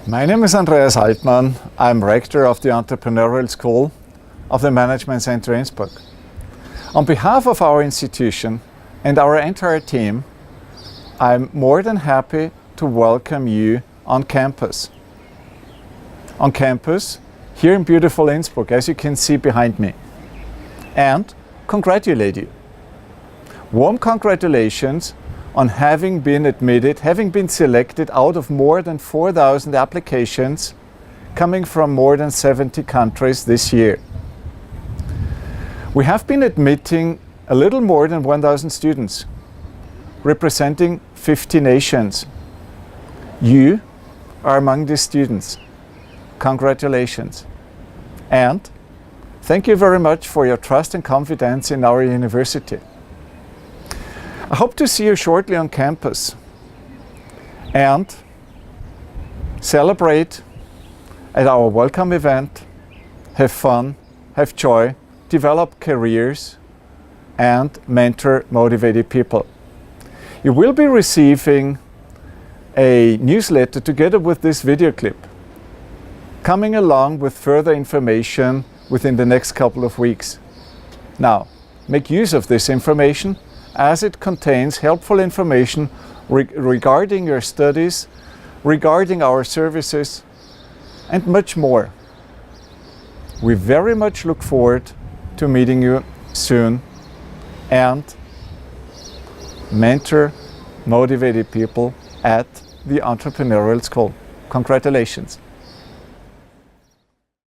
My name is Andreas Altmann. I'm Rector of the Entrepreneurial School of the Management Center Innsbruck. On behalf of our institution and our entire team, I'm more than happy to welcome you on campus. On campus, here in beautiful Innsbruck, as you can see behind me, and congratulate you. Warm congratulations on having been admitted, having been selected out of more than 4,000 applications coming from more than 70 countries this year. We have been admitting a little more than 1,000 students, representing 50 nations. You are among these students. Congratulations. And thank you very much for your trust and confidence in our university. I hope to see you shortly on campus and celebrate at our welcome event, have fun, have joy, develop careers and mentor motivated people. You will be receiving a newsletter together with this video clip, coming along with further information within the next couple of weeks. Now, make use of this information as it contains helpful information regarding your studies, regarding our services, and much more. We very much look forward to meeting you soon and mentor motivated people at the Entrepreneurial School. Congratulations.